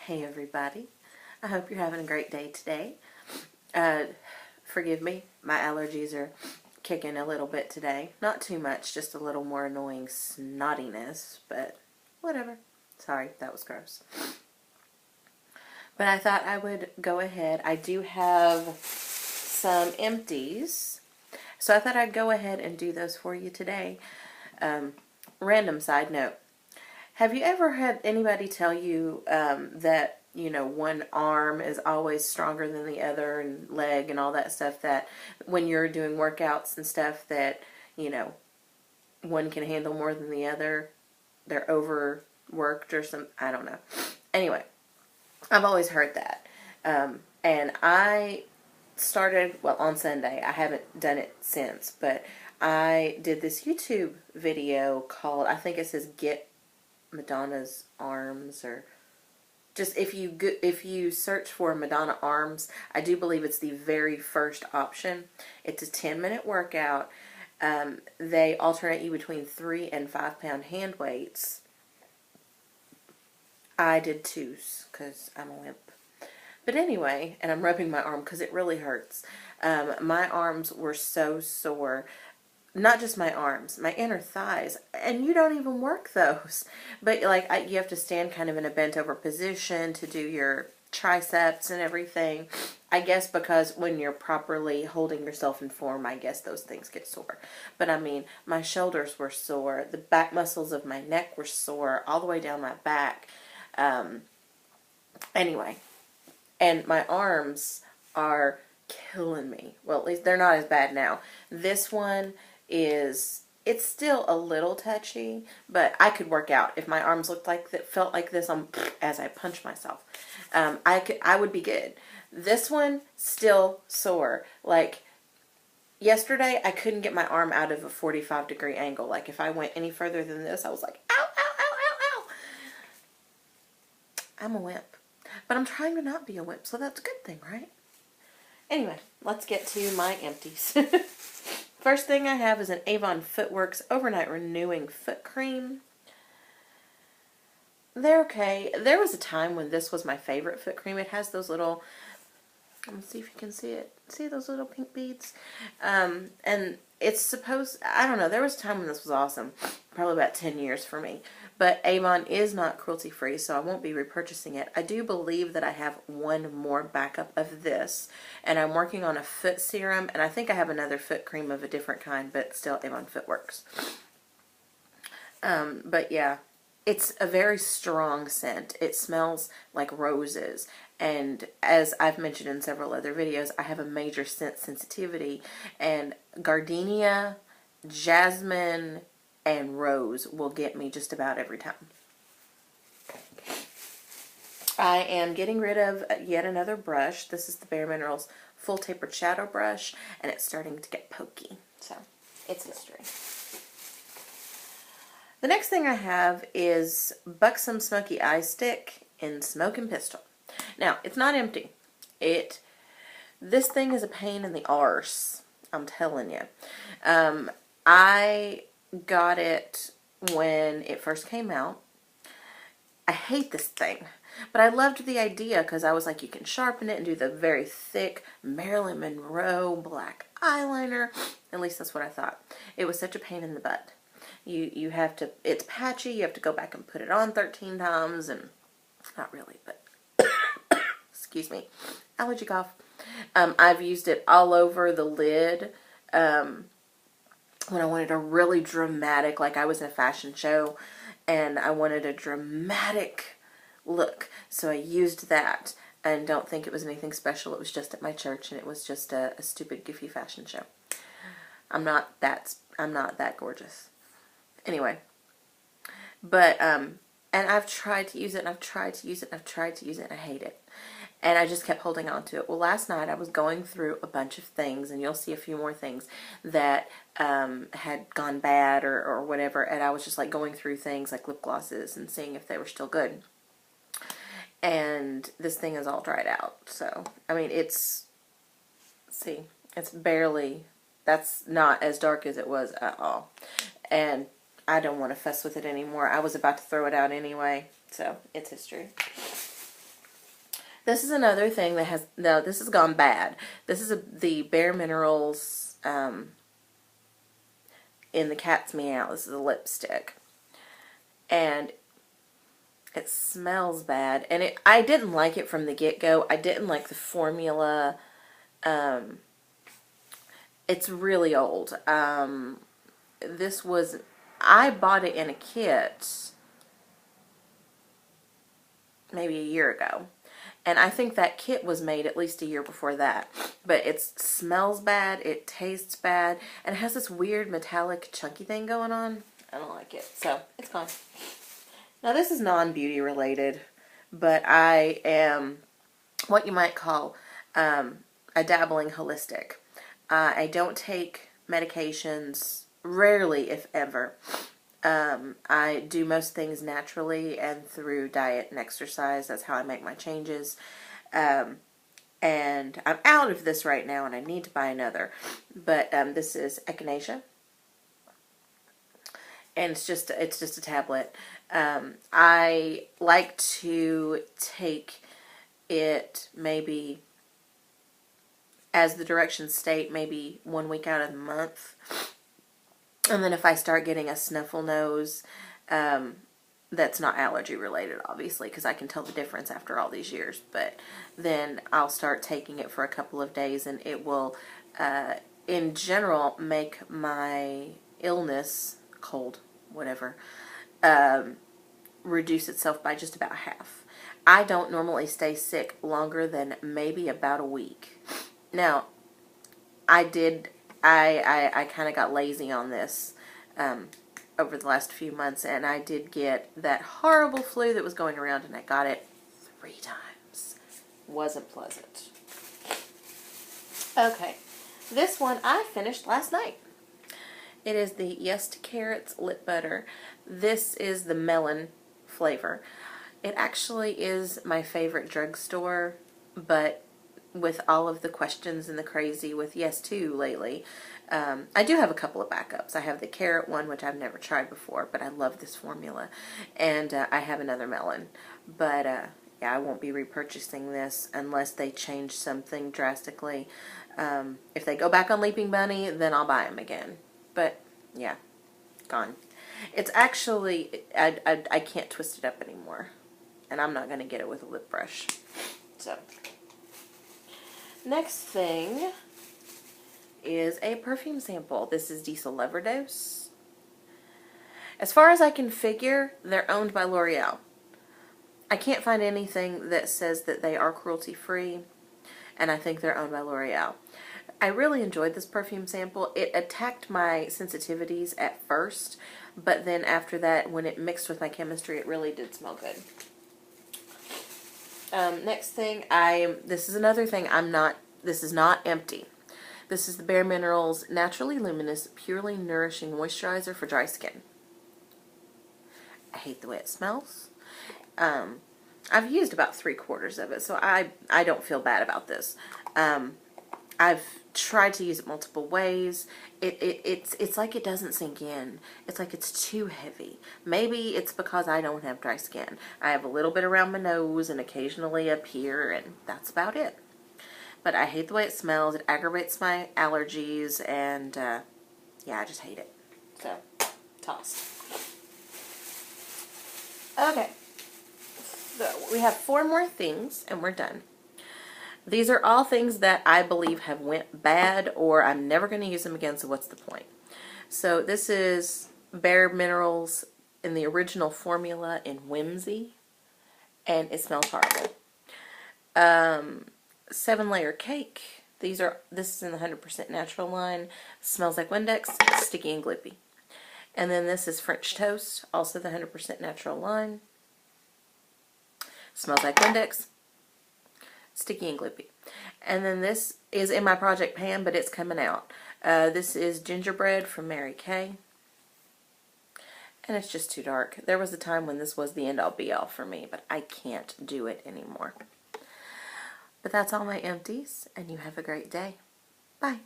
Hey everybody, I hope you're having a great day today. Forgive me, my allergies are kicking a little bit today. Not too much, just a little more annoying snottiness, but whatever. Sorry, that was gross. But I thought I would go ahead. I do have some empties, so I thought I'd go ahead and do those for you today. Random side note. Have you ever had anybody tell you that, one arm is always stronger than the other and leg and all that stuff, that when you're doing workouts and stuff that, one can handle more than the other? They're overworked or some, I don't know. Anyway, I've always heard that. And I started, well, on Sunday. I haven't done it since, but I did this YouTube video called, I think it says Get Madonna's Arms, or just if you search for Madonna Arms, I do believe it's the very first option. It's a 10-minute workout. They alternate you between 3 and 5 pound hand weights. I did 2s because I'm a wimp. But anyway, and I'm rubbing my arm because it really hurts. My arms were so sore. Not just my arms, my inner thighs, and you don't even work those. But like you have to stand kind of in a bent over position to do your triceps and everything. I guess because when you're properly holding yourself in form, I guess those things get sore. But I mean, my shoulders were sore, the back muscles of my neck were sore, all the way down my back. Anyway, and my arms are killing me. Well, at least they're not as bad now. This one it's still a little touchy, but I could work out if my arms looked like that, felt like this as I punch myself. I would be good. This one still sore. Like yesterday, I couldn't get my arm out of a 45-degree angle. Like if I went any further than this, I was like, ow, ow, ow, ow, ow. I'm a wimp, but I'm trying to not be a wimp, so that's a good thing, right? Anyway, let's get to my empties. First thing I have is an Avon Footworks Overnight Renewing Foot Cream. They're okay. There was a time when this was my favorite foot cream. It has those little, let me see if you can see it. See those little pink beads? And it's supposed, I don't know, there was a time when this was awesome. Probably about 10 years for me. But Avon is not cruelty-free, so I won't be repurchasing it. I do believe that I have one more backup of this, and I'm working on a foot serum, and I think I have another foot cream of a different kind, but still Avon Footworks. But yeah, it's a very strong scent. It smells like roses, and as I've mentioned in several other videos, I have a major scent sensitivity, and gardenia, jasmine, and rose will get me just about every time. I am getting rid of yet another brush. This is the Bare Minerals Full Tapered Shadow Brush, and it's starting to get pokey, so it's history. The next thing I have is Buxom Smoky Eye Stick in Smoke and Pistol. Now, it's not empty. This thing is a pain in the arse, I'm telling you. I got it when it first came out. I hate this thing, but I loved the idea because I was like, you can sharpen it and do the very thick Marilyn Monroe black eyeliner. At least that's what I thought. It was such a pain in the butt. You have to, it's patchy, you have to go back and put it on 13 times, and not really, but excuse me, allergy cough. I've used it all over the lid, when I wanted a really dramatic, like I was in a fashion show and I wanted a dramatic look, so I used that. And don't think it was anything special. It was just at my church, and it was just a stupid, goofy fashion show. I'm not that gorgeous. Anyway, but and I've tried to use it, and I've tried to use it, and I've tried to use it, and I hate it. And I just kept holding on to it. Well, last night I was going through a bunch of things, and you'll see a few more things that had gone bad or whatever, and I was just like going through things like lip glosses and seeing if they were still good. And this thing is all dried out. So, I mean, it's barely, that's not as dark as it was at all. And I don't want to fuss with it anymore. I was about to throw it out anyway, so it's history. This is another thing that has, no, this has gone bad. This is the Bare Minerals in the Cat's Meow. This is a lipstick. And it smells bad. And I didn't like it from the get-go. I didn't like the formula. It's really old. This was, I bought it in a kit maybe a year ago. And I think that kit was made at least a year before that. But it smells bad, it tastes bad, and it has this weird metallic chunky thing going on. I don't like it, so it's gone. Now this is non-beauty related, but I am what you might call a dabbling holistic. I don't take medications, rarely if ever. I do most things naturally and through diet and exercise. That's how I make my changes. And I'm out of this right now and I need to buy another. But this is echinacea. And it's just a tablet. I like to take it maybe, as the directions state, maybe 1 week out of the month. And then if I start getting a sniffle nose, that's not allergy related, obviously, because I can tell the difference after all these years. But then I'll start taking it for a couple of days, and it will, in general, make my illness, cold, whatever, reduce itself by just about half. I don't normally stay sick longer than maybe about a week. Now, I kind of got lazy on this over the last few months, and I did get that horrible flu that was going around, and I got it 3 times. Wasn't pleasant. Okay, this one I finished last night. It is the Yes to Carrots Lip Butter. This is the melon flavor. It actually is my favorite drugstore, but with all of the questions and the crazy with Yes To lately, I do have a couple of backups. I have the carrot one, which I've never tried before, but I love this formula. And I have another melon. But yeah, I won't be repurchasing this unless they change something drastically. If they go back on Leaping Bunny, then I'll buy them again. But yeah, gone. It's actually, I can't twist it up anymore. And I'm not going to get it with a lip brush. So, next thing is a perfume sample. This is Diesel Loverdose. As far as I can figure, they're owned by L'Oreal. I can't find anything that says that they are cruelty-free, and I think they're owned by L'Oreal. I really enjoyed this perfume sample. It attacked my sensitivities at first, but then after that, when it mixed with my chemistry, it really did smell good. Next thing, this is another thing this is not empty. This is the Bare Minerals Naturally Luminous Purely Nourishing Moisturizer for Dry Skin. I hate the way it smells. I've used about 3/4 of it, so I don't feel bad about this. I've tried to use it multiple ways. It's like it doesn't sink in. It's like it's too heavy. Maybe it's because I don't have dry skin. I have a little bit around my nose and occasionally up here, and that's about it. But I hate the way it smells. It aggravates my allergies, and yeah, I just hate it. So, toss. Okay. So, we have 4 more things, and we're done. These are all things that I believe have went bad, or I'm never going to use them again, so what's the point? So this is Bare Minerals in the original formula in Whimsy, and it smells horrible. 7-layer cake. This is in the 100% natural line. Smells like Windex, sticky and glippy. And then this is French toast, also the 100% natural line. Smells like Windex, sticky and glippy. And then this is in my project pan, but it's coming out. This is gingerbread from Mary Kay. And it's just too dark. There was a time when this was the end-all be-all for me, but I can't do it anymore. But that's all my empties, and you have a great day. Bye.